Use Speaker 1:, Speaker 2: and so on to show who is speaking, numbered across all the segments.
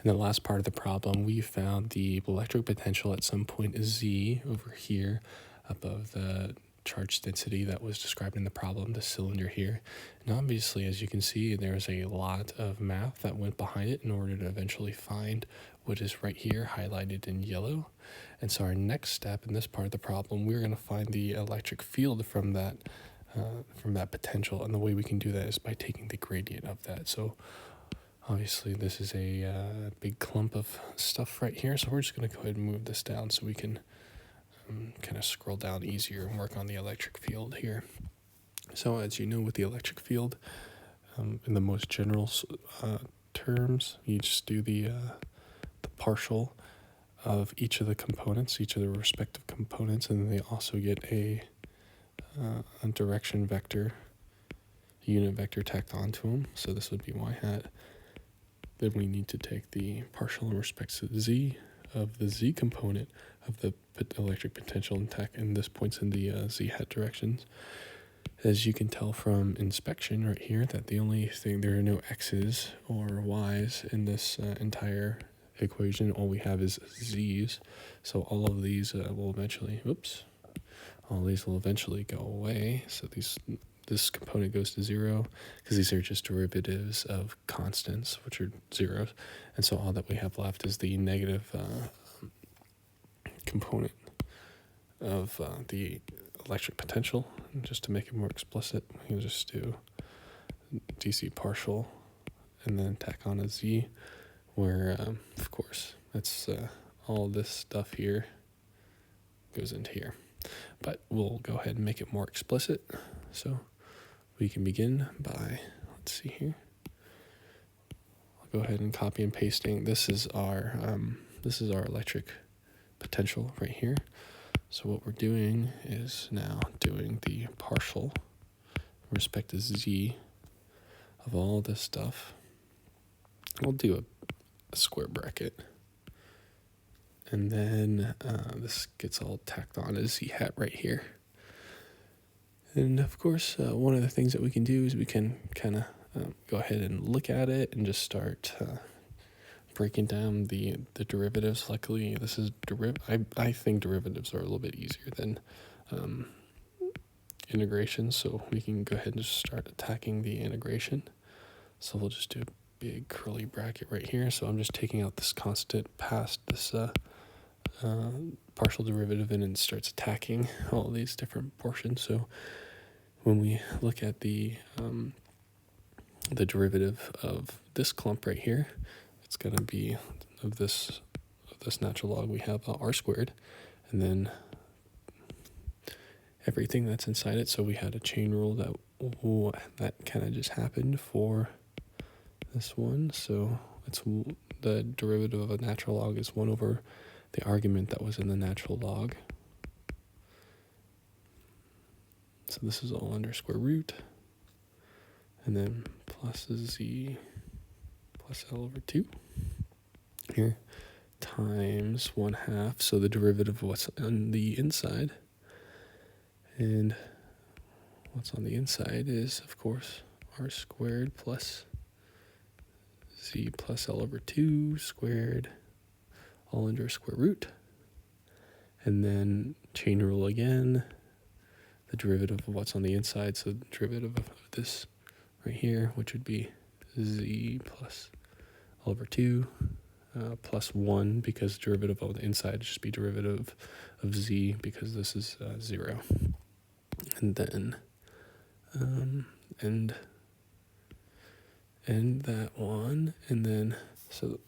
Speaker 1: In the last part of the problem, we found the electric potential at some point is Z over here above the charge density that was described in the problem, the cylinder here. And obviously, as you can see, there's a lot of math that went behind it in order to eventually find what is right here highlighted in yellow. And so our next step in this part of the problem, we're going to find the electric field from that potential. And the way we can do that is by taking the gradient of that. So obviously, this is a big clump of stuff right here. So we're just going to go ahead and move this down so we can kind of scroll down easier and work on the electric field here. So as you know, with the electric field, in the most general terms, you just do the partial of each of the components, each of the respective components, and then they also get a direction vector, a unit vector tacked onto them. So this would be y hat. Then we need to take the partial in respect to z of the z component of the electric potential and tack, and this points in the z hat directions. As you can tell from inspection right here, that the only thing, there are no x's or y's in this entire equation. All we have is z's. So all of these will eventually, all these will eventually go away. So this component goes to 0 because these are just derivatives of constants, which are zeros. And so all that we have left is the negative component of the electric potential. And just to make it more explicit, we can just do dc partial and then tack on a z, where, of course, that's all this stuff here goes into here. But we'll go ahead and make it more explicit. So we can begin by, let's see here. I'll go ahead and copy and pasting. This is our electric potential right here. So what we're doing is now doing the partial with respect to z of all this stuff. We'll do a square bracket. And then this gets all tacked on as z hat right here. And of course, one of the things that we can do is we can kind of go ahead and look at it and just start breaking down the derivatives. Luckily, this is I think derivatives are a little bit easier than integration, so we can go ahead and just start attacking the integration. So we'll just do a big curly bracket right here. So I'm just taking out this constant past this partial derivative, and it starts attacking all these different portions. So when we look at the derivative of this clump right here, it's going to be of this natural log we have r squared, and then everything that's inside it. So we had a chain rule that kind of just happened for this one. So it's the derivative of a natural log is 1 over the argument that was in the natural log. So this is all under square root, and then plus z plus L over 2 here times 1/2. So the derivative of what's on the inside, and what's on the inside is, of course, r squared plus z plus L over 2 squared, all under square root. And then chain rule again, the derivative of what's on the inside, so the derivative of this right here, which would be z plus L over 2 plus 1, because derivative of the inside would just be derivative of z, because this is 0. And then and that one, and then so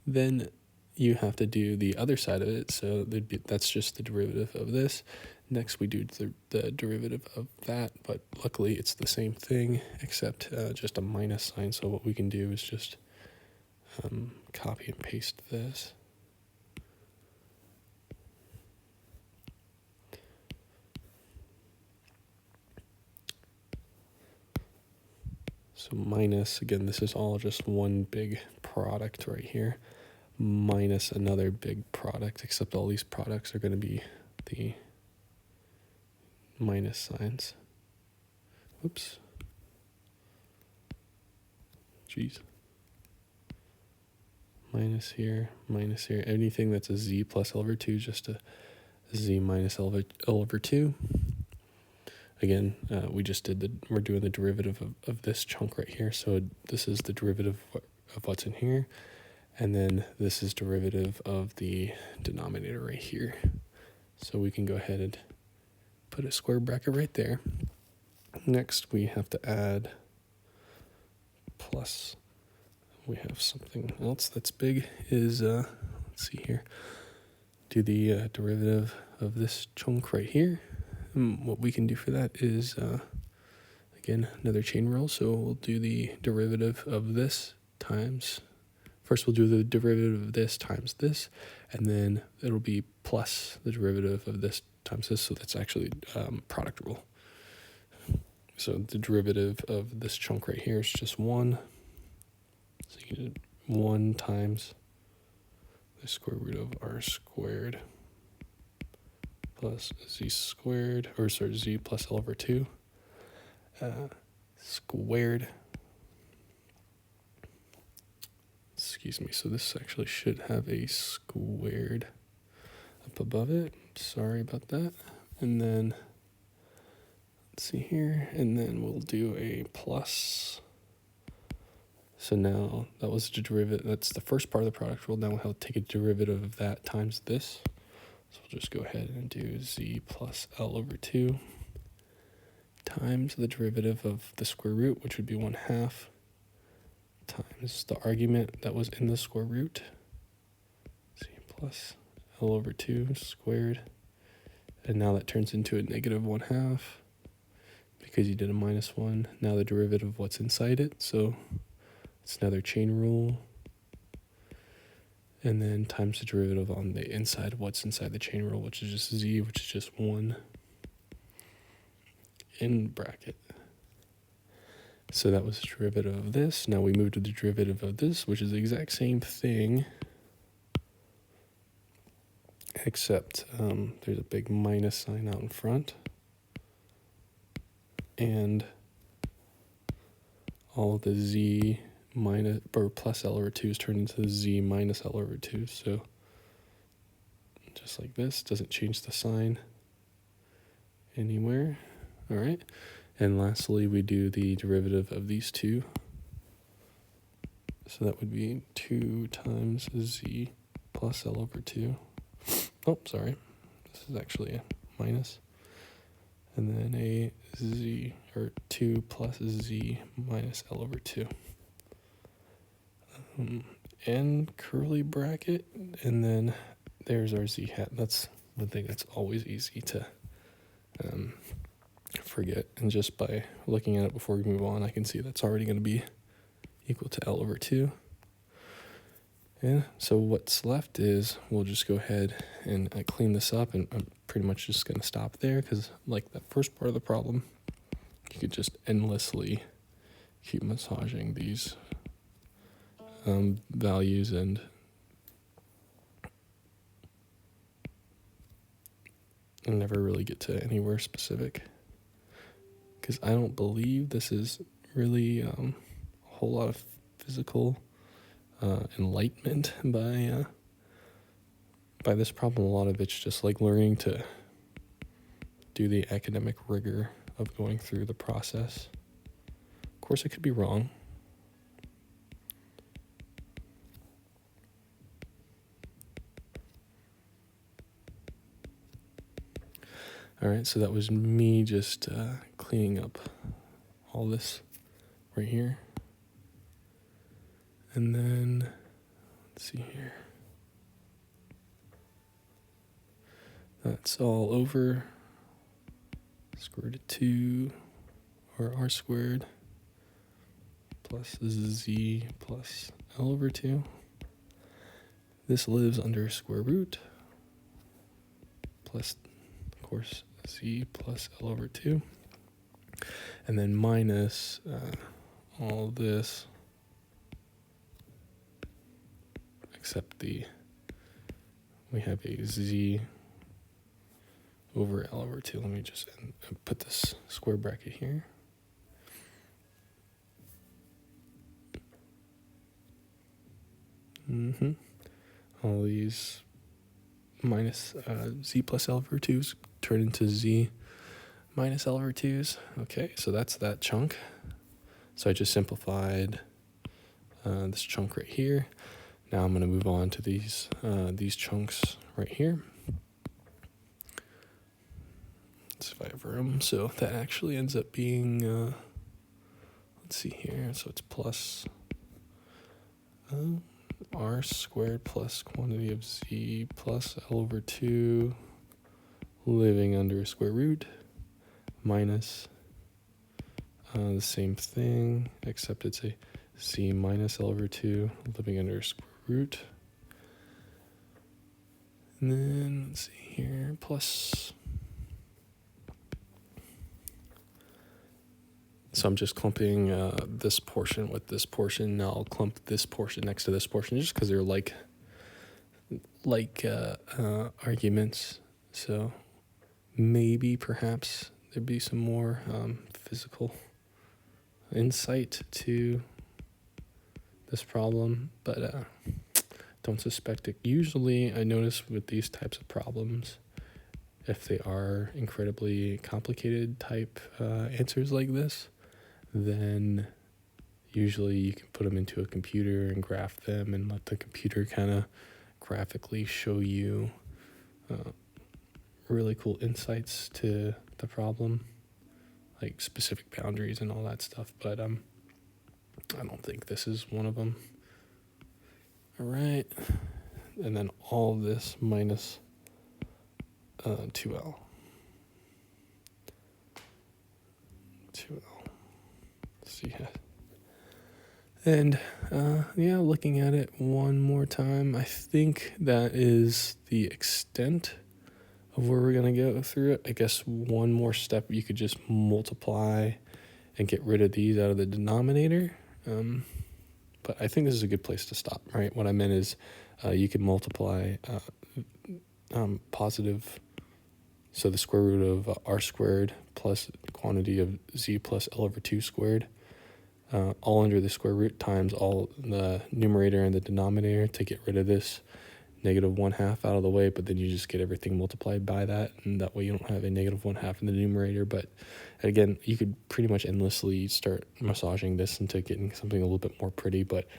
Speaker 1: then you have to do the other side of it. So that's just the derivative of this. Next we do the derivative of that, but luckily it's the same thing except just a minus sign. So what we can do is just copy and paste this. So minus, again, this is all just one big product right here, minus another big product, except all these products are going to be the minus signs. Whoops. Jeez. minus here, minus here. Anything that's a z plus L over 2 is just a z minus L over 2. Again, we're doing the derivative of this chunk right here. So this is the derivative of what's in here. And then this is derivative of the denominator right here. So we can go ahead and put a square bracket right there. Next, we have to add plus. We have something else that's big is, let's see here, do the derivative of this chunk right here. And what we can do for that is, again, another chain rule. So we'll do the derivative of this times, first we'll do the derivative of this times this, and then it'll be plus the derivative of this times this. So that's actually product rule. So the derivative of this chunk right here is just 1. So you can do 1 times the square root of r squared plus z squared, or sorry, z plus L over 2 squared. Excuse me, so this actually should have a squared up above it. Sorry about that. And then, let's see here, and then we'll do a plus. So now that was the derivative, that's the first part of the product rule. Now we'll have to take a derivative of that times this. So we'll just go ahead and do z plus L over 2 times the derivative of the square root, which would be 1/2, times the argument that was in the square root, z plus L over 2 squared. And now that turns into a negative 1/2 because you did a minus 1. Now the derivative of what's inside it. So it's another chain rule. And then times the derivative on the inside of what's inside the chain rule, which is just z, which is just 1 in bracket. So that was the derivative of this. Now we move to the derivative of this, which is the exact same thing, except there's a big minus sign out in front. And all of the z minus or plus L over 2 is turned into z minus L over 2. So just like this, doesn't change the sign anywhere. All right. And lastly, we do the derivative of these two. So that would be 2 times z plus L over 2. Oh, sorry. This is actually a minus. And then a z, or 2 plus z minus L over 2. And curly bracket, and then there's our z hat. That's one thing that's always easy to forget. And just by looking at it before we move on, I can see that's already going to be equal to L over 2. And so what's left is we'll just go ahead and clean this up, and I'm pretty much just going to stop there because, like that first part of the problem, you could just endlessly keep massaging these values and never really get to anywhere specific, because I don't believe this is really a whole lot of physical enlightenment by this problem. A lot of it's just like learning to do the academic rigor of going through the process. Of course, I could be wrong. All right, so that was me just cleaning up all this right here. And then, let's see here. That's all over. Square root of 2, or r squared, plus z plus L over 2. This lives under square root, plus, of course, z plus L over 2, and then minus all this, except we have a z over L over 2. Let me just put this square bracket here. All these minus z plus L over 2s turn into z minus L over 2s. Okay, so that's that chunk. So I just simplified this chunk right here. Now I'm going to move on to these chunks right here. Let's see if I have room. So that actually ends up being, let's see here. So it's plus r squared plus quantity of z plus L over 2 living under a square root minus the same thing, except it's a z minus L over 2 living under a square root. And then, let's see here, plus. So I'm just clumping this portion with this portion. Now I'll clump this portion next to this portion just because they're like arguments. So maybe, perhaps, there'd be some more physical insight to this problem, but don't suspect it. Usually I notice with these types of problems, if they are incredibly complicated type answers like this, then usually you can put them into a computer and graph them and let the computer kind of graphically show you really cool insights to the problem, like specific boundaries and all that stuff. But I don't think this is one of them. All right, and then all this minus 2L. 2L. Let's see. And looking at it one more time, I think that is the extent of where we're going to go through it. I guess one more step, you could just multiply and get rid of these out of the denominator. But I think this is a good place to stop, right? What I meant is you can multiply positive, so the square root of r squared plus quantity of z plus L over 2 squared, all under the square root times all the numerator and the denominator to get rid of this negative 1/2 out of the way, but then you just get everything multiplied by that, and that way you don't have a negative 1/2 in the numerator. But again, you could pretty much endlessly start massaging this into getting something a little bit more pretty, but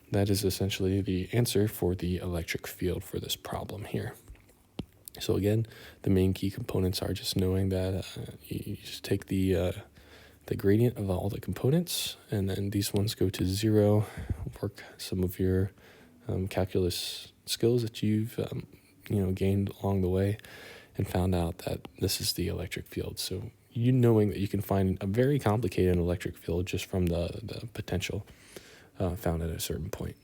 Speaker 1: that is essentially the answer for the electric field for this problem here. So again, the main key components are just knowing that you just take the gradient of all the components, and then these ones go to 0. Work some of your calculus skills that you've gained along the way, and found out that this is the electric field. So you knowing that you can find a very complicated electric field just from the potential found at a certain point.